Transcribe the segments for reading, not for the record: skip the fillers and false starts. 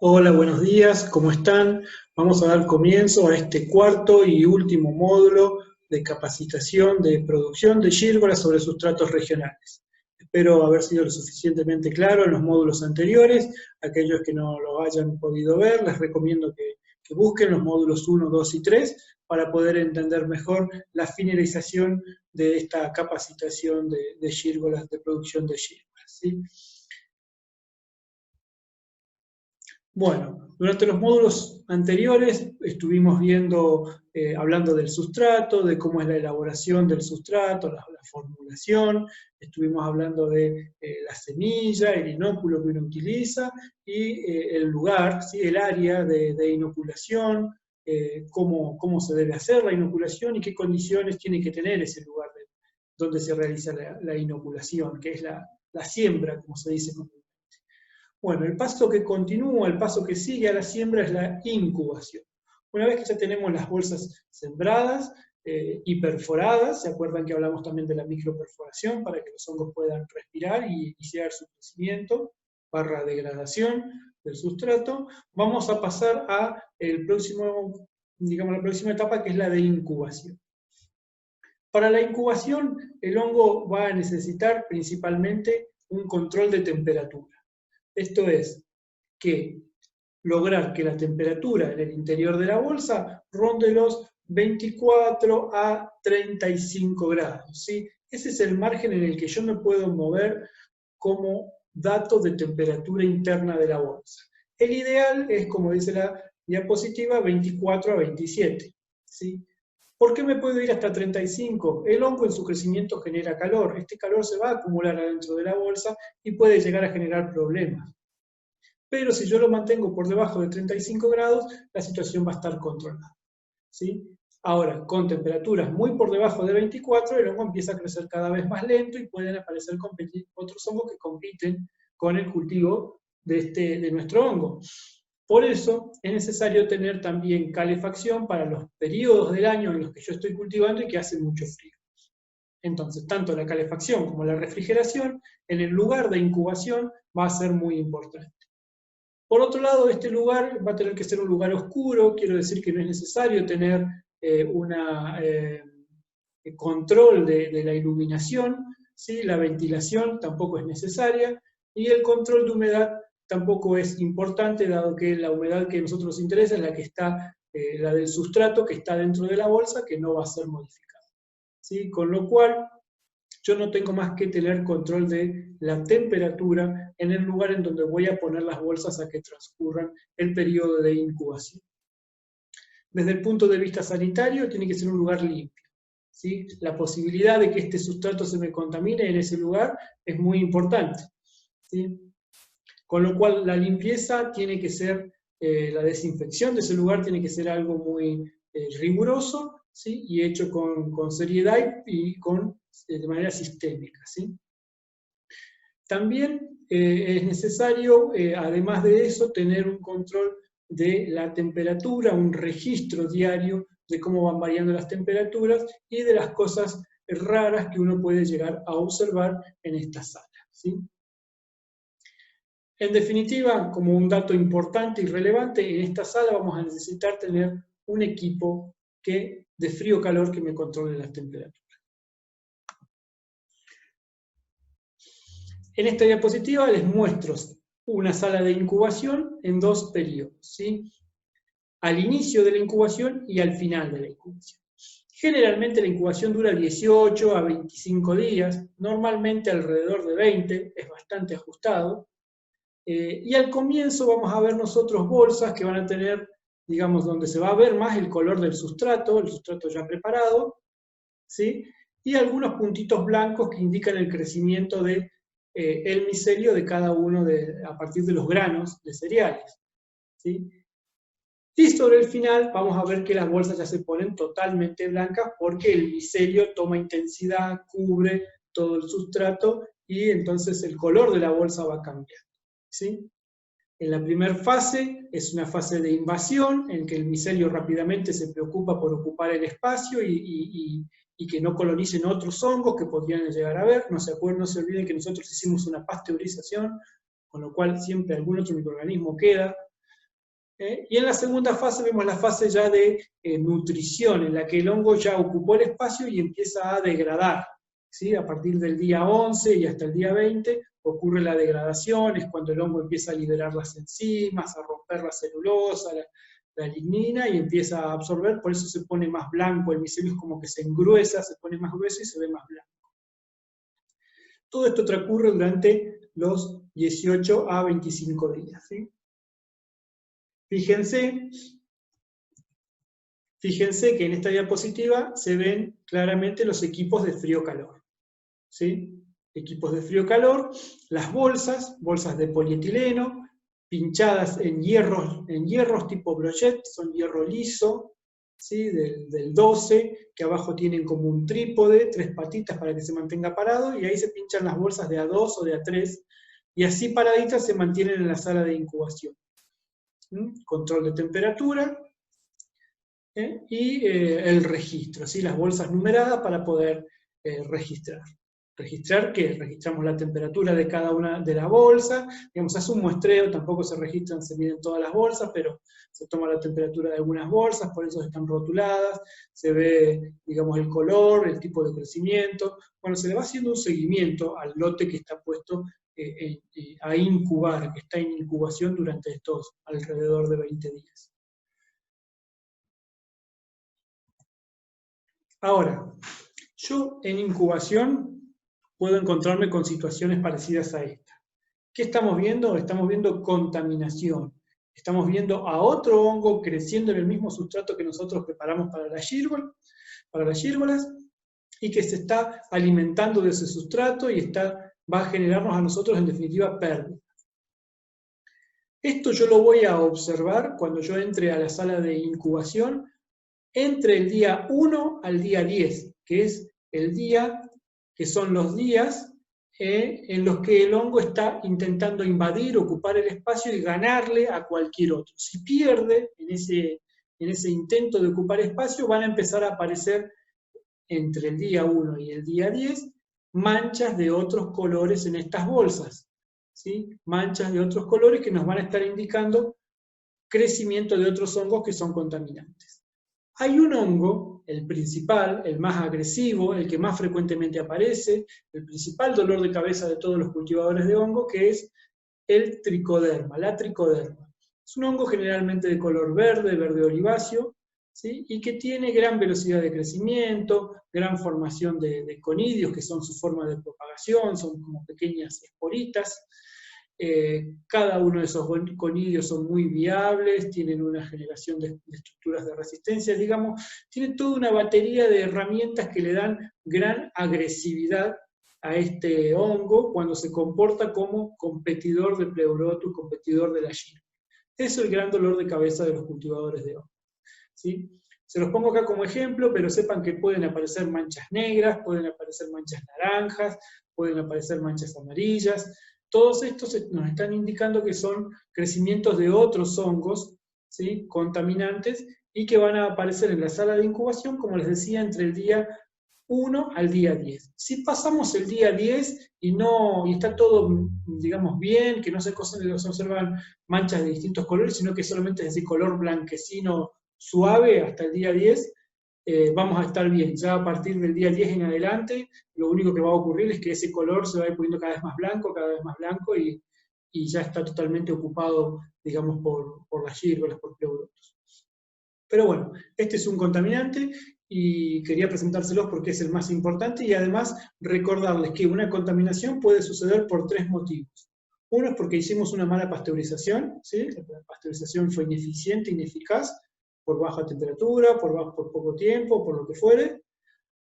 Hola, buenos días, ¿cómo están? Vamos a dar comienzo a este cuarto y último módulo de capacitación de producción de gírgolas sobre sustratos regionales. Espero haber sido lo suficientemente claro en los módulos anteriores. Aquellos que no lo hayan podido ver, les recomiendo que busquen los módulos 1, 2 y 3 para poder entender mejor la finalización de esta capacitación de gírgolas, de producción de gírgolas, ¿sí? Bueno, durante los módulos anteriores estuvimos hablando del sustrato, de cómo es la elaboración del sustrato, la formulación, estuvimos hablando de la semilla, el inóculo que uno utiliza y el lugar, ¿sí? El área de inoculación, cómo se debe hacer la inoculación y qué condiciones tiene que tener ese lugar donde se realiza la inoculación, que es la siembra, como se dice comúnmente. Bueno, el paso que continúa, el paso que sigue a la siembra es la incubación. Una vez que ya tenemos las bolsas sembradas y perforadas, ¿se acuerdan que hablamos también de la microperforación para que los hongos puedan respirar y iniciar su crecimiento, barra degradación del sustrato? Vamos a pasar a la próxima etapa, que es la de incubación. Para la incubación, el hongo va a necesitar principalmente un control de temperatura. Esto es, que lograr que la temperatura en el interior de la bolsa ronde los 24 a 35 grados, ¿sí? Ese es el margen en el que yo me puedo mover como dato de temperatura interna de la bolsa. El ideal es, como dice la diapositiva, 24 a 27, ¿sí? ¿Por qué me puedo ir hasta 35? El hongo en su crecimiento genera calor. Este calor se va a acumular adentro de la bolsa y puede llegar a generar problemas. Pero si yo lo mantengo por debajo de 35 grados, la situación va a estar controlada, ¿sí? Ahora, con temperaturas muy por debajo de 24, el hongo empieza a crecer cada vez más lento y pueden aparecer otros hongos que compiten con el cultivo de nuestro hongo. Por eso es necesario tener también calefacción para los periodos del año en los que yo estoy cultivando y que hace mucho frío. Entonces, tanto la calefacción como la refrigeración en el lugar de incubación va a ser muy importante. Por otro lado, este lugar va a tener que ser un lugar oscuro, quiero decir que no es necesario tener un control de la iluminación, ¿sí? La ventilación tampoco es necesaria, y el control de humedad tampoco es importante, dado que la humedad que a nosotros nos interesa es la que está, la del sustrato que está dentro de la bolsa, que no va a ser modificada, ¿sí? Con lo cual, yo no tengo más que tener control de la temperatura en el lugar en donde voy a poner las bolsas a que transcurran el periodo de incubación. Desde el punto de vista sanitario, tiene que ser un lugar limpio, ¿sí? La posibilidad de que este sustrato se me contamine en ese lugar es muy importante, ¿sí? Con lo cual, la limpieza tiene que ser, la desinfección de ese lugar tiene que ser algo muy riguroso, ¿sí? Y hecho con seriedad y de manera sistémica, ¿sí? También es necesario, además de eso, tener un control de la temperatura, un registro diario de cómo van variando las temperaturas y de las cosas raras que uno puede llegar a observar en esta sala, ¿sí? En definitiva, como un dato importante y relevante, en esta sala vamos a necesitar tener un equipo de frío-calor que me controle las temperaturas. En esta diapositiva les muestro una sala de incubación en dos periodos, ¿sí? Al inicio de la incubación y al final de la incubación. Generalmente la incubación dura 18 a 25 días, normalmente alrededor de 20, es bastante ajustado. Y al comienzo vamos a ver nosotros bolsas que van a tener, digamos, donde se va a ver más el color del sustrato, el sustrato ya preparado, ¿sí? Y algunos puntitos blancos que indican el crecimiento de el micelio de cada uno a partir de los granos de cereales, ¿sí? Y sobre el final vamos a ver que las bolsas ya se ponen totalmente blancas porque el micelio toma intensidad, cubre todo el sustrato y entonces el color de la bolsa va cambiando, ¿sí? En la primera fase es una fase de invasión en que el micelio rápidamente se preocupa por ocupar el espacio y que no colonicen otros hongos que podrían llegar a ver. No se olviden que nosotros hicimos una pasteurización, con lo cual siempre algún otro microorganismo queda. Y en la segunda fase vemos la fase ya de nutrición, en la que el hongo ya ocupó el espacio y empieza a degradar. ¿Sí? A partir del día 11 y hasta el día 20 ocurre la degradación, es cuando el hongo empieza a liberar las enzimas, a romper la celulosa, la lignina, y empieza a absorber, por eso se pone más blanco, el micelio es como que se engruesa, se pone más grueso y se ve más blanco. Todo esto transcurre durante los 18 a 25 días. ¿Sí? Fíjense que en esta diapositiva se ven claramente los equipos de frío-calor. ¿Sí? Equipos de frío-calor, las bolsas de polietileno, pinchadas en hierros tipo brochet, son hierro liso, ¿sí? del 12, que abajo tienen como un trípode, 3 patitas para que se mantenga parado, y ahí se pinchan las bolsas de A2 o de A3, y así paraditas se mantienen en la sala de incubación. Control de temperatura, y el registro, ¿sí? Las bolsas numeradas para poder registrar. ¿Registrar qué? Registramos la temperatura de cada una de las bolsas, digamos, hace un muestreo, tampoco se registran, se miden todas las bolsas, pero se toma la temperatura de algunas bolsas, por eso están rotuladas, se ve, digamos, el color, el tipo de crecimiento, bueno, se le va haciendo un seguimiento al lote que está puesto a incubar, que está en incubación durante estos alrededor de 20 días. Ahora, yo en incubación puedo encontrarme con situaciones parecidas a esta. ¿Qué estamos viendo? Estamos viendo contaminación. Estamos viendo a otro hongo creciendo en el mismo sustrato que nosotros preparamos para las gírgolas, y que se está alimentando de ese sustrato y va a generarnos a nosotros en definitiva pérdidas. Esto yo lo voy a observar cuando yo entre a la sala de incubación entre el día 1 al día 10, que es el día, que son los días en los que el hongo está intentando invadir, ocupar el espacio y ganarle a cualquier otro. Si pierde en ese intento de ocupar espacio, van a empezar a aparecer entre el día 1 y el día 10 manchas de otros colores en estas bolsas. ¿Sí? Manchas de otros colores que nos van a estar indicando crecimiento de otros hongos que son contaminantes. Hay un hongo, el principal, el más agresivo, el que más frecuentemente aparece, el principal dolor de cabeza de todos los cultivadores de hongo, que es el tricoderma, la tricoderma. Es un hongo generalmente de color verde, verde oliváceo, ¿sí? Y que tiene gran velocidad de crecimiento, gran formación de conidios, que son su forma de propagación, son como pequeñas esporitas. Cada uno de esos conidios son muy viables, tienen una generación de estructuras de resistencia, digamos, tienen toda una batería de herramientas que le dan gran agresividad a este hongo cuando se comporta como competidor del Pleurotus, competidor de la gírgola. Es el gran dolor de cabeza de los cultivadores de hongo. ¿Sí? Se los pongo acá como ejemplo, pero sepan que pueden aparecer manchas negras, pueden aparecer manchas naranjas, pueden aparecer manchas amarillas. Todos estos nos están indicando que son crecimientos de otros hongos, ¿sí? Contaminantes, y que van a aparecer en la sala de incubación, como les decía, entre el día 1 al día 10. Si pasamos el día 10 y está todo, digamos, bien, que no se observan manchas de distintos colores, sino que solamente es de color blanquecino suave hasta el día 10, vamos a estar bien. Ya a partir del día 10 en adelante, lo único que va a ocurrir es que ese color se va a ir poniendo cada vez más blanco, y ya está totalmente ocupado, digamos, por las gírgolas, por pleurotus. Pero bueno, este es un contaminante y quería presentárselos porque es el más importante, y además recordarles que una contaminación puede suceder por 3 motivos. Uno es porque hicimos una mala pasteurización, ¿sí? La pasteurización fue ineficiente, ineficaz, por baja temperatura, por poco tiempo, por lo que fuere.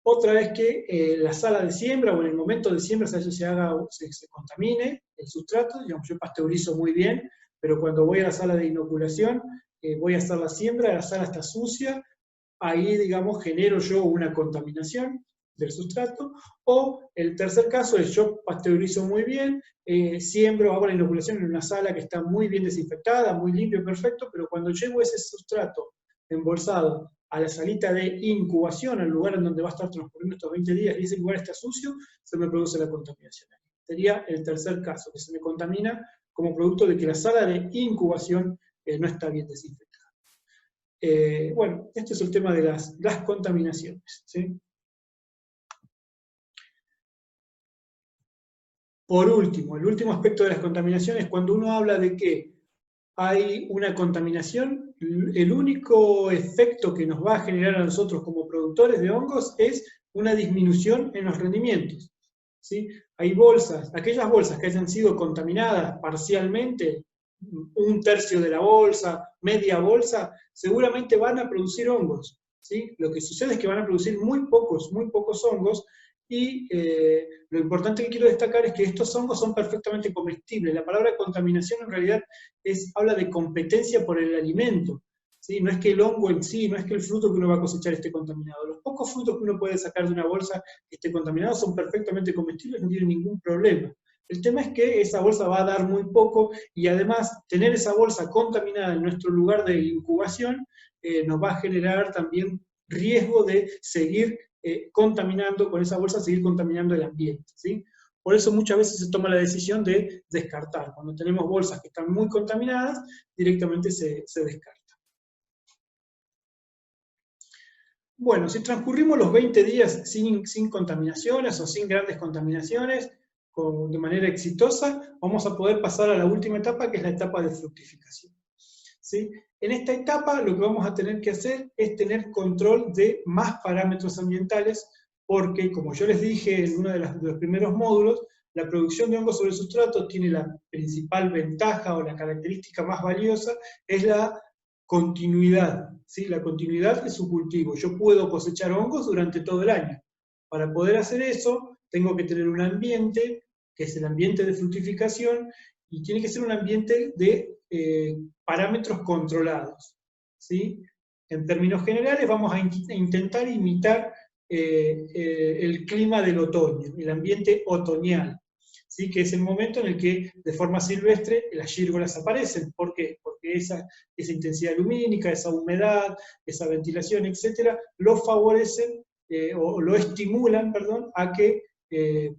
Otra es que la sala de siembra, o en el momento de siembra, se contamine el sustrato. Digamos, yo pasteurizo muy bien, pero cuando voy a la sala de inoculación, voy a hacer la siembra, la sala está sucia, ahí, digamos, genero yo una contaminación del sustrato. O el tercer caso es yo pasteurizo muy bien, siembro, hago la inoculación en una sala que está muy bien desinfectada, muy limpio, perfecto, pero cuando llevo ese sustrato embolsado a la salita de incubación, al lugar en donde va a estar transcurriendo estos 20 días, y ese lugar está sucio, se me produce la contaminación. Sería el tercer caso, que se me contamina como producto de que la sala de incubación no está bien desinfectado. Bueno, este es el tema de las contaminaciones, ¿sí? Por último, el último aspecto de las contaminaciones, cuando uno habla de que hay una contaminación, el único efecto que nos va a generar a nosotros como productores de hongos es una disminución en los rendimientos, ¿sí? Hay bolsas, aquellas bolsas que hayan sido contaminadas parcialmente, un tercio de la bolsa, media bolsa, seguramente van a producir hongos, ¿sí? Lo que sucede es que van a producir muy pocos hongos, y lo importante que quiero destacar es que estos hongos son perfectamente comestibles. La palabra contaminación en realidad habla de competencia por el alimento, ¿sí? No es que el hongo en sí, no es que el fruto que uno va a cosechar esté contaminado. Los pocos frutos que uno puede sacar de una bolsa que esté contaminado son perfectamente comestibles, no tienen ningún problema. El tema es que esa bolsa va a dar muy poco, y además tener esa bolsa contaminada en nuestro lugar de incubación nos va a generar también riesgo de seguir contaminando con esa bolsa, seguir contaminando el ambiente, ¿sí? Por eso muchas veces se toma la decisión de descartar. Cuando tenemos bolsas que están muy contaminadas, directamente se descarta. Bueno, si transcurrimos los 20 días sin contaminaciones o sin grandes contaminaciones, de manera exitosa, vamos a poder pasar a la última etapa, que es la etapa de fructificación, ¿sí? En esta etapa lo que vamos a tener que hacer es tener control de más parámetros ambientales, porque, como yo les dije en uno de los primeros módulos, la producción de hongos sobre el sustrato tiene la principal ventaja o la característica más valiosa, es la continuidad, ¿sí? La continuidad de su cultivo. Yo puedo cosechar hongos durante todo el año. Para poder hacer eso, tengo que tener un ambiente, que es el ambiente de fructificación, y tiene que ser un ambiente de parámetros controlados, ¿sí? En términos generales, vamos a intentar imitar el clima del otoño, el ambiente otoñal, ¿sí? Que es el momento en el que de forma silvestre las gírgolas aparecen. ¿Por qué? Porque esa intensidad lumínica, esa humedad, esa ventilación, etcétera, lo favorecen o lo estimulan, perdón, a que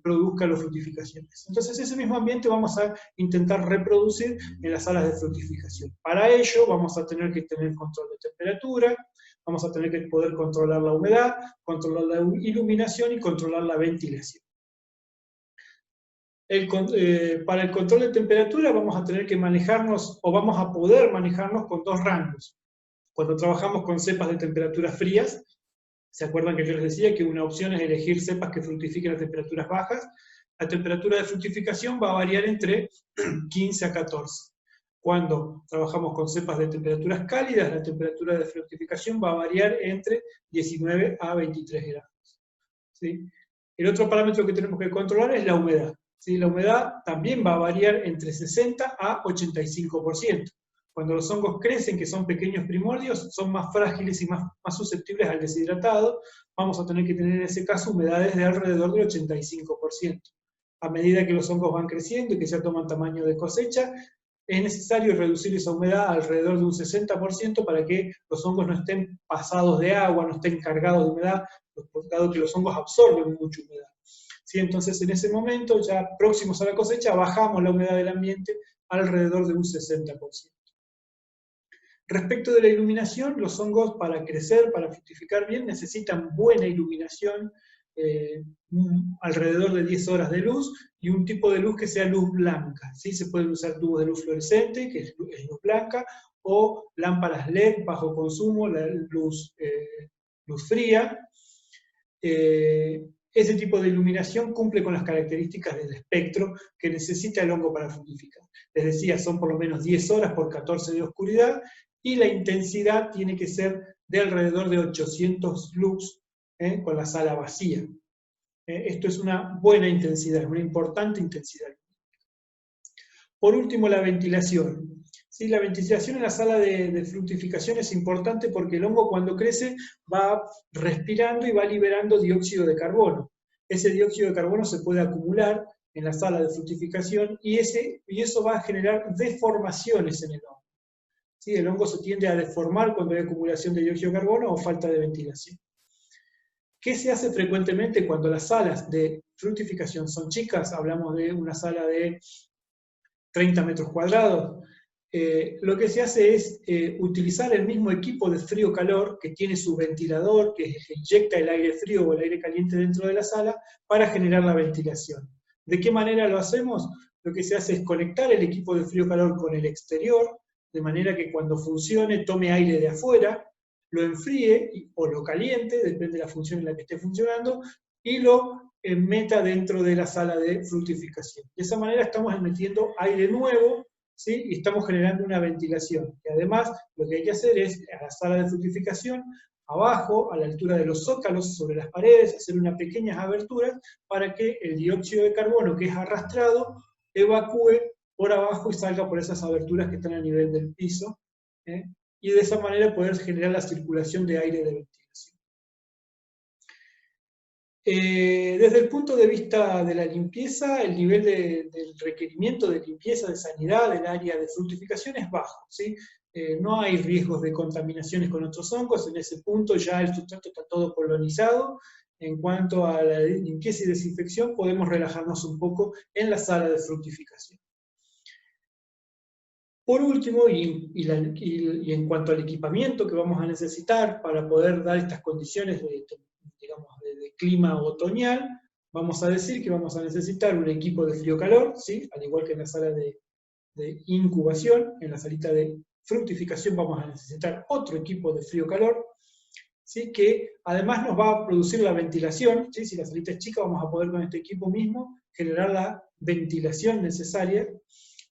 produzca las fructificaciones. Entonces ese mismo ambiente vamos a intentar reproducir en las salas de fructificación. Para ello vamos a tener que tener control de temperatura, vamos a tener que poder controlar la humedad, controlar la iluminación y controlar la ventilación. Para el control de temperatura vamos a tener que manejarnos, o vamos a poder manejarnos con dos rangos. Cuando trabajamos con cepas de temperaturas frías, ¿se acuerdan que yo les decía que una opción es elegir cepas que fructifiquen a temperaturas bajas? La temperatura de fructificación va a variar entre 15 a 14. Cuando trabajamos con cepas de temperaturas cálidas, la temperatura de fructificación va a variar entre 19 a 23 grados, ¿sí? El otro parámetro que tenemos que controlar es la humedad, ¿sí? La humedad también va a variar entre 60 a 85%. Cuando los hongos crecen, que son pequeños primordios, son más frágiles y más susceptibles al deshidratado, vamos a tener que tener en ese caso humedades de alrededor del 85%. A medida que los hongos van creciendo y que ya toman tamaño de cosecha, es necesario reducir esa humedad alrededor de un 60% para que los hongos no estén pasados de agua, no estén cargados de humedad, dado que los hongos absorben mucha humedad, ¿sí? Entonces en ese momento, ya próximos a la cosecha, bajamos la humedad del ambiente alrededor de un 60%. Respecto de la iluminación, los hongos para crecer, para fructificar bien, necesitan buena iluminación, alrededor de 10 horas de luz, y un tipo de luz que sea luz blanca, ¿sí? Se pueden usar tubos de luz fluorescente, que es luz blanca, o lámparas LED bajo consumo, la luz fría. Ese tipo de iluminación cumple con las características del espectro que necesita el hongo para fructificar. Les decía, son por lo menos 10 horas por 14 de oscuridad, y la intensidad tiene que ser de alrededor de 800 lux, con la sala vacía. Esto es una buena intensidad, una importante intensidad. Por último, la ventilación. ¿Sí? La ventilación en la sala de fructificación es importante porque el hongo, cuando crece, va respirando y va liberando dióxido de carbono. Ese dióxido de carbono se puede acumular en la sala de fructificación, y eso va a generar deformaciones en el hongo. ¿Sí? El hongo se tiende a deformar cuando hay acumulación de dióxido de carbono o falta de ventilación. ¿Qué se hace frecuentemente cuando las salas de fructificación son chicas? Hablamos de una sala de 30 metros cuadrados. lo que se hace es utilizar el mismo equipo de frío-calor que tiene su ventilador, que inyecta el aire frío o el aire caliente dentro de la sala, para generar la ventilación. ¿De qué manera lo hacemos? Lo que se hace es conectar el equipo de frío-calor con el exterior, de manera que cuando funcione tome aire de afuera, lo enfríe o lo caliente, depende de la función en la que esté funcionando, y lo meta dentro de la sala de fructificación. De esa manera estamos metiendo aire nuevo, ¿sí? Y estamos generando una ventilación. Y además, lo que hay que hacer es, a la sala de fructificación, abajo, a la altura de los zócalos, sobre las paredes, hacer unas pequeñas aberturas para que el dióxido de carbono que es arrastrado evacúe por abajo y salga por esas aberturas que están a nivel del piso, y de esa manera poder generar la circulación de aire de ventilación. Desde el punto de vista de la limpieza, el nivel del requerimiento de limpieza, de sanidad del área de fructificación es bajo, ¿sí? No hay riesgos de contaminaciones con otros hongos, en ese punto ya el sustrato está todo colonizado. En cuanto a la limpieza y desinfección, podemos relajarnos un poco en la sala de fructificación. Por último, y en cuanto al equipamiento que vamos a necesitar para poder dar estas condiciones de clima otoñal, vamos a decir que vamos a necesitar un equipo de frío-calor, ¿sí? Al igual que en la sala de incubación, en la salita de fructificación vamos a necesitar otro equipo de frío-calor, ¿sí? Que además nos va a producir la ventilación, ¿sí? Si la salita es chica vamos a poder con este equipo mismo generar la ventilación necesaria,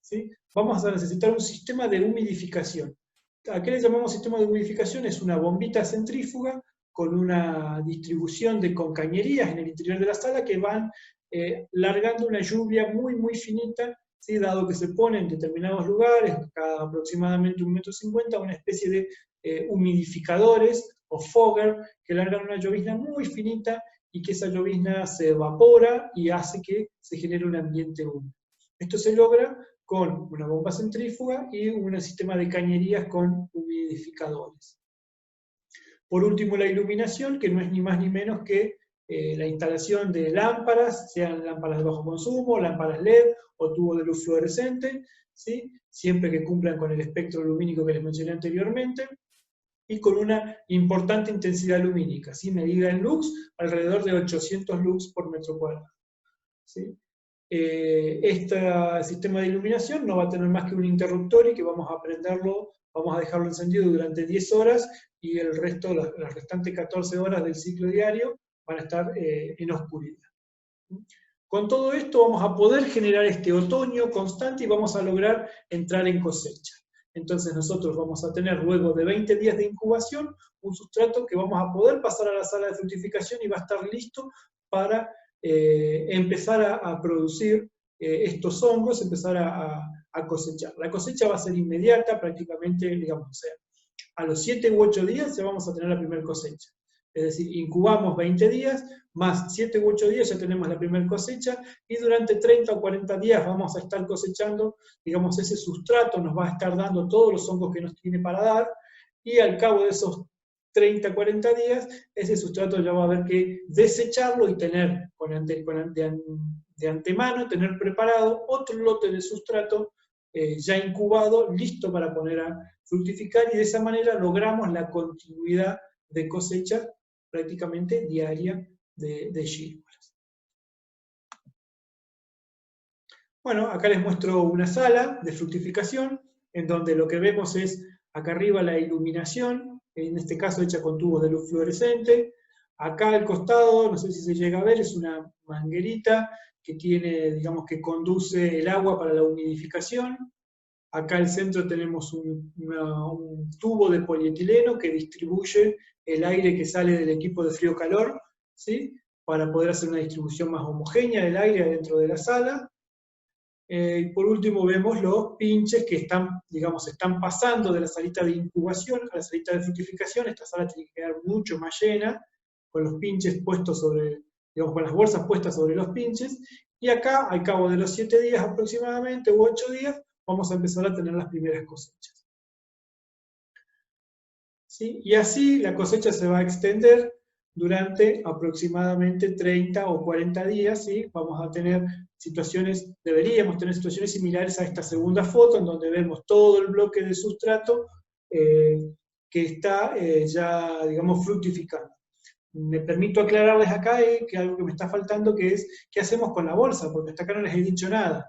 ¿sí? Vamos a necesitar un sistema de humidificación. ¿A qué le llamamos sistema de humidificación? Es una bombita centrífuga con una distribución de concañerías en el interior de la sala que van largando una lluvia muy, muy finita, ¿sí? Dado que se pone en determinados lugares, cada aproximadamente 1,50 m, una especie de humidificadores o fogger que largan una llovizna muy finita y que esa llovizna se evapora y hace que se genere un ambiente húmedo. Esto se logra con una bomba centrífuga y un sistema de cañerías con humidificadores. Por último, la iluminación, que no es ni más ni menos que la instalación de lámparas, sean lámparas de bajo consumo, lámparas LED o tubos de luz fluorescente, ¿sí? Siempre que cumplan con el espectro lumínico que les mencioné anteriormente, y con una importante intensidad lumínica, ¿sí? Medida en lux, alrededor de 800 lux por metro cuadrado, ¿sí? Este sistema de iluminación no va a tener más que un interruptor y que vamos a prenderlo, vamos a dejarlo encendido durante 10 horas y el resto, las restantes 14 horas del ciclo diario van a estar en oscuridad. Con todo esto vamos a poder generar este otoño constante y vamos a lograr entrar en cosecha. Entonces nosotros vamos a tener, luego de 20 días de incubación, un sustrato que vamos a poder pasar a la sala de fructificación y va a estar listo para empezar a producir estos hongos, empezar a cosechar. La cosecha va a ser inmediata, prácticamente, digamos, o sea, a los 7 u 8 días ya vamos a tener la primera cosecha. Es decir, incubamos 20 días, más 7 u 8 días ya tenemos la primera cosecha, y durante 30 o 40 días vamos a estar cosechando, digamos, ese sustrato nos va a estar dando todos los hongos que nos tiene para dar, y al cabo de esos 30, 40 días, ese sustrato ya va a haber que desecharlo y tener de antemano, tener preparado otro lote de sustrato ya incubado, listo para poner a fructificar, y de esa manera logramos la continuidad de cosecha prácticamente diaria de gírgolas. Bueno, acá les muestro una sala de fructificación, en donde lo que vemos es acá arriba la iluminación, en este caso hecha con tubos de luz fluorescente. Acá al costado, no sé si se llega a ver, es una manguerita que tiene, digamos, que conduce el agua para la humidificación. Acá al centro tenemos un tubo de polietileno que distribuye el aire que sale del equipo de frío-calor, ¿sí? Para poder hacer una distribución más homogénea del aire dentro de la sala. Por último vemos los pinches que están, digamos, están pasando de la salita de incubación a la salita de fructificación. Esta sala tiene que quedar mucho más llena, con los pinches puestos sobre, digamos, con las bolsas puestas sobre los pinches, y acá, al cabo de los 7 días aproximadamente, u 8 días, vamos a empezar a tener las primeras cosechas. ¿Sí? Y así la cosecha se va a extender durante aproximadamente 30 o 40 días, ¿sí? Vamos a tener situaciones, deberíamos tener situaciones similares a esta segunda foto, en donde vemos todo el bloque de sustrato que está ya, digamos, fructificando. Me permito aclararles acá que algo que me está faltando, que es, ¿qué hacemos con la bolsa? Porque hasta acá no les he dicho nada.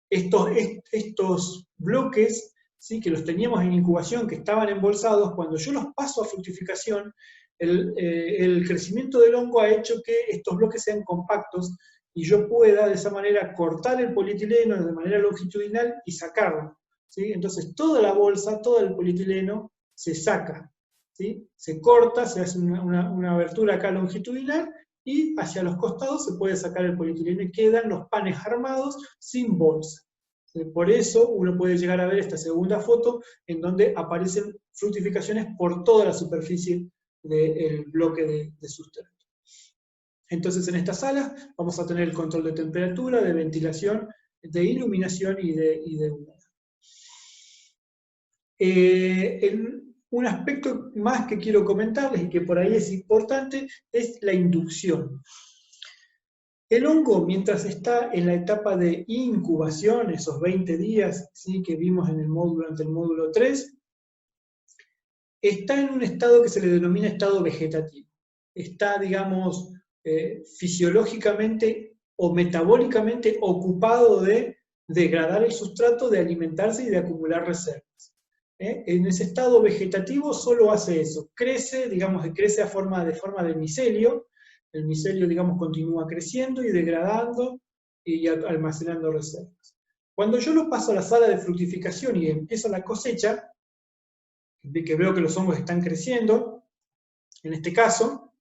Estos bloques, ¿sí?, que los teníamos en incubación, que estaban embolsados, cuando yo los paso a fructificación, el crecimiento del hongo ha hecho que estos bloques sean compactos y yo pueda de esa manera cortar el polietileno de manera longitudinal y sacarlo, ¿sí? Entonces toda la bolsa, todo el polietileno se saca, ¿sí? Se corta, se hace una abertura acá longitudinal y hacia los costados se puede sacar el polietileno y quedan los panes armados sin bolsa. Por eso uno puede llegar a ver esta segunda foto en donde aparecen fructificaciones por toda la superficie del bloque de sustrato. Entonces en esta sala vamos a tener el control de temperatura, de ventilación, de iluminación y de humedad. Un aspecto más que quiero comentarles y que por ahí es importante es la inducción. El hongo, mientras está en la etapa de incubación, esos 20 días, ¿sí?, que vimos en el módulo, durante el módulo 3, está en un estado que se le denomina estado vegetativo. Está, digamos, fisiológicamente o metabólicamente ocupado de degradar el sustrato, de alimentarse y de acumular reservas. En ese estado vegetativo solo hace eso, crece, digamos, crece de forma de micelio. El micelio, digamos, continúa creciendo y degradando y almacenando reservas. Cuando yo lo paso a la sala de fructificación y empiezo la cosecha, que veo que los hongos están creciendo, en este caso,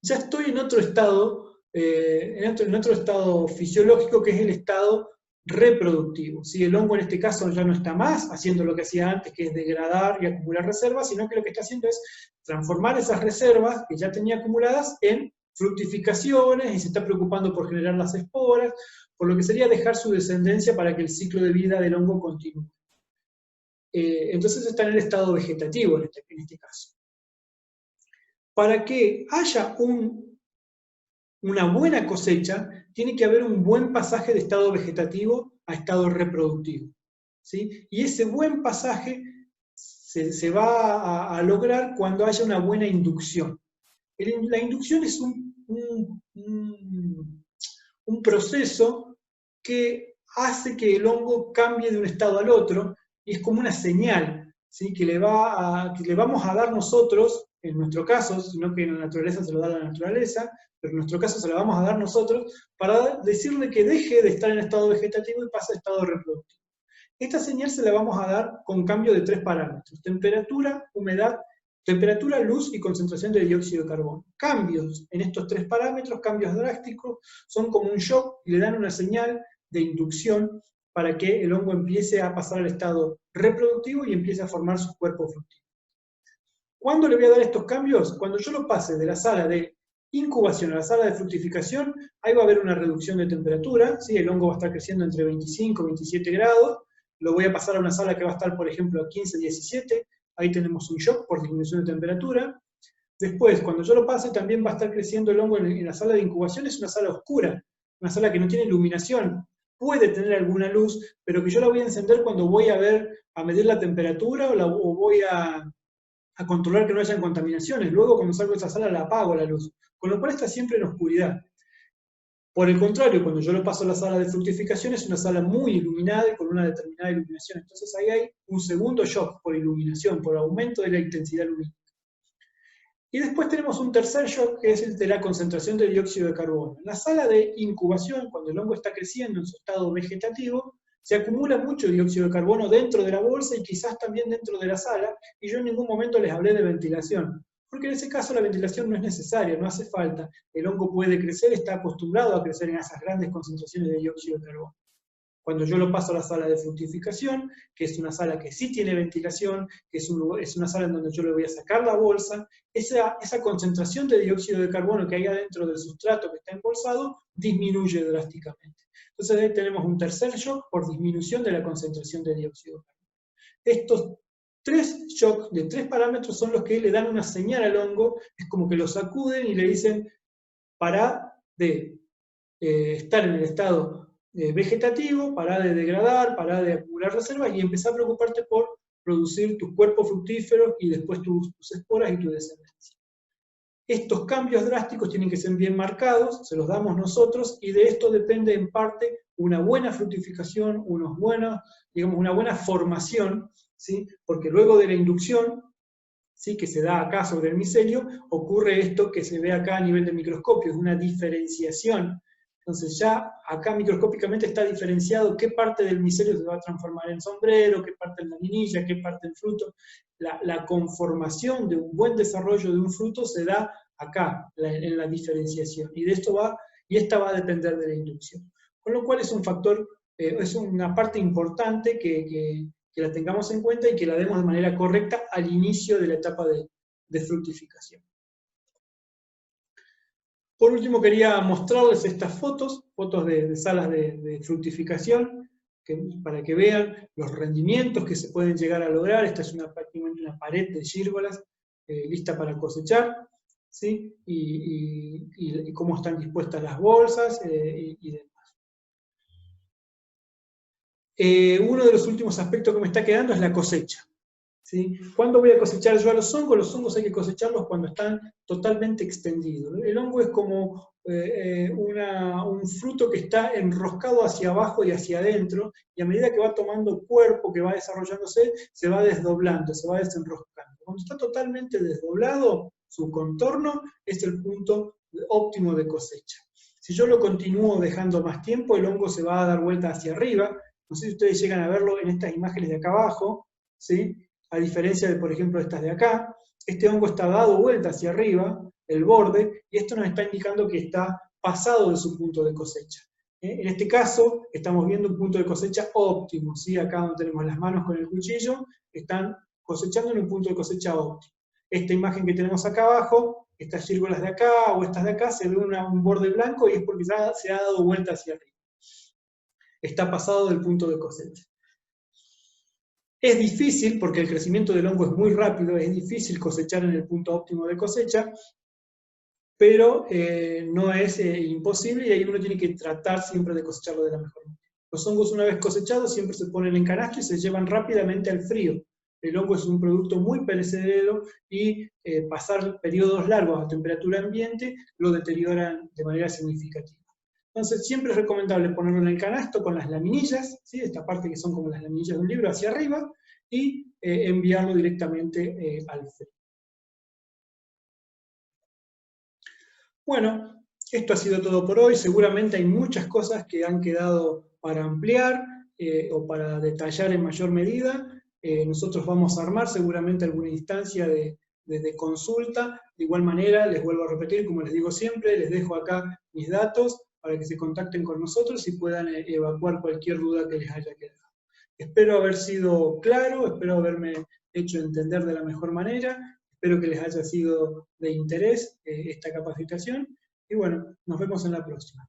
ya estoy en otro estado, en otro estado fisiológico, que es el estado reproductivo. ¿Sí? El hongo en este caso ya no está más haciendo lo que hacía antes, que es degradar y acumular reservas, sino que lo que está haciendo es transformar esas reservas que ya tenía acumuladas en fructificaciones y se está preocupando por generar las esporas, por lo que sería dejar su descendencia para que el ciclo de vida del hongo continúe. Entonces está en el estado vegetativo en este caso. Para que haya una buena cosecha, tiene que haber un buen pasaje de estado vegetativo a estado reproductivo, ¿sí? Y ese buen pasaje se va a lograr cuando haya una buena inducción. La inducción es un proceso que hace que el hongo cambie de un estado al otro, y es como una señal, ¿sí?, que le vamos a dar nosotros, en nuestro caso, sino que en la naturaleza se lo da la naturaleza, pero en nuestro caso se la vamos a dar nosotros, para decirle que deje de estar en estado vegetativo y pase a estado reproductivo. Esta señal se la vamos a dar con cambio de 3 parámetros: temperatura, humedad, temperatura, luz y concentración de dióxido de carbono. Cambios en estos 3 parámetros, cambios drásticos, son como un shock y le dan una señal de inducción para que el hongo empiece a pasar al estado reproductivo y empiece a formar sus cuerpos fructíferos. ¿Cuándo le voy a dar estos cambios? Cuando yo lo pase de la sala de incubación a la sala de fructificación, ahí va a haber una reducción de temperatura, ¿sí? El hongo va a estar creciendo entre 25 y 27 grados, lo voy a pasar a una sala que va a estar, por ejemplo, a 15, 17, ahí tenemos un shock por disminución de temperatura. Después, cuando yo lo pase, también va a estar creciendo el hongo en la sala de incubación, es una sala oscura, una sala que no tiene iluminación, puede tener alguna luz, pero que yo la voy a encender cuando voy a medir la temperatura o voy a controlar que no hayan contaminaciones. Luego, cuando salgo de esa sala, la apago la luz, con lo cual está siempre en oscuridad. Por el contrario, cuando yo lo paso a la sala de fructificación, es una sala muy iluminada y con una determinada iluminación. Entonces ahí hay un segundo shock por iluminación, por aumento de la intensidad lumínica. Y después tenemos un tercer shock, que es el de la concentración de dióxido de carbono. En la sala de incubación, cuando el hongo está creciendo en su estado vegetativo, se acumula mucho dióxido de carbono dentro de la bolsa y quizás también dentro de la sala, y yo en ningún momento les hablé de ventilación, porque en ese caso la ventilación no es necesaria, no hace falta. El hongo puede crecer, está acostumbrado a crecer en esas grandes concentraciones de dióxido de carbono. Cuando yo lo paso a la sala de fructificación, que es una sala que sí tiene ventilación, que es una sala en donde yo le voy a sacar la bolsa, esa concentración de dióxido de carbono que hay adentro del sustrato que está embolsado disminuye drásticamente. Entonces ahí tenemos un tercer shock por disminución de la concentración de dióxido de carbono. Estos 3 shocks de 3 parámetros son los que le dan una señal al hongo, es como que lo sacuden y le dicen, pará de estar en el estado vegetativo, pará de degradar, pará de acumular reservas y empezá a preocuparte por producir tus cuerpos fructíferos y después tus esporas y tu descendencia. Estos cambios drásticos tienen que ser bien marcados, se los damos nosotros, y de esto depende en parte una buena fructificación, una buena formación, ¿sí? Porque luego de la inducción, ¿sí? Que se da acá sobre el micelio, ocurre esto que se ve acá a nivel de microscopio, es una diferenciación. Entonces ya acá microscópicamente está diferenciado qué parte del micelio se va a transformar en sombrero, qué parte en laminilla, qué parte en fruto. La conformación de un buen desarrollo de un fruto se da acá, en la diferenciación. Y esta va a depender de la inducción. Con lo cual es un factor, es una parte importante que la tengamos en cuenta y que la demos de manera correcta al inicio de la etapa de fructificación. Por último quería mostrarles estas fotos de salas de fructificación, para que vean los rendimientos que se pueden llegar a lograr. Esta es prácticamente una pared de gírgolas lista para cosechar, ¿sí? Y cómo están dispuestas las bolsas y demás. Uno de los últimos aspectos que me está quedando es la cosecha. ¿Sí? ¿Cuándo voy a cosechar yo a los hongos? Los hongos hay que cosecharlos cuando están totalmente extendidos. El hongo es como un fruto que está enroscado hacia abajo y hacia adentro, y a medida que va tomando cuerpo, que va desarrollándose, se va desdoblando, se va desenroscando. Cuando está totalmente desdoblado, su contorno es el punto óptimo de cosecha. Si yo lo continúo dejando más tiempo, el hongo se va a dar vuelta hacia arriba. No sé si ustedes llegan a verlo en estas imágenes de acá abajo, ¿sí? A diferencia de, por ejemplo, estas de acá, este hongo está dado vuelta hacia arriba, el borde, y esto nos está indicando que está pasado de su punto de cosecha. En este caso, estamos viendo un punto de cosecha óptimo, ¿sí? Acá donde tenemos las manos con el cuchillo, están cosechando en un punto de cosecha óptimo. Esta imagen que tenemos acá abajo, estas gírgolas de acá o estas de acá, se ve un borde blanco y es porque ya se ha dado vuelta hacia arriba. Está pasado del punto de cosecha. Es difícil, porque el crecimiento del hongo es muy rápido, es difícil cosechar en el punto óptimo de cosecha, pero no es imposible y ahí uno tiene que tratar siempre de cosecharlo de la mejor manera. Los hongos una vez cosechados siempre se ponen en canasto y se llevan rápidamente al frío. El hongo es un producto muy perecedero y pasar periodos largos a temperatura ambiente lo deterioran de manera significativa. Entonces siempre es recomendable ponerlo en el canasto con las laminillas, ¿sí? Esta parte que son como las laminillas de un libro hacia arriba, y enviarlo directamente al frío. Bueno, esto ha sido todo por hoy. Seguramente hay muchas cosas que han quedado para ampliar o para detallar en mayor medida. Nosotros vamos a armar seguramente alguna instancia de consulta. De igual manera, les vuelvo a repetir, como les digo siempre, les dejo acá mis datos para que se contacten con nosotros y puedan evacuar cualquier duda que les haya quedado. Espero haber sido claro, espero haberme hecho entender de la mejor manera, espero que les haya sido de interés esta capacitación, y bueno, nos vemos en la próxima.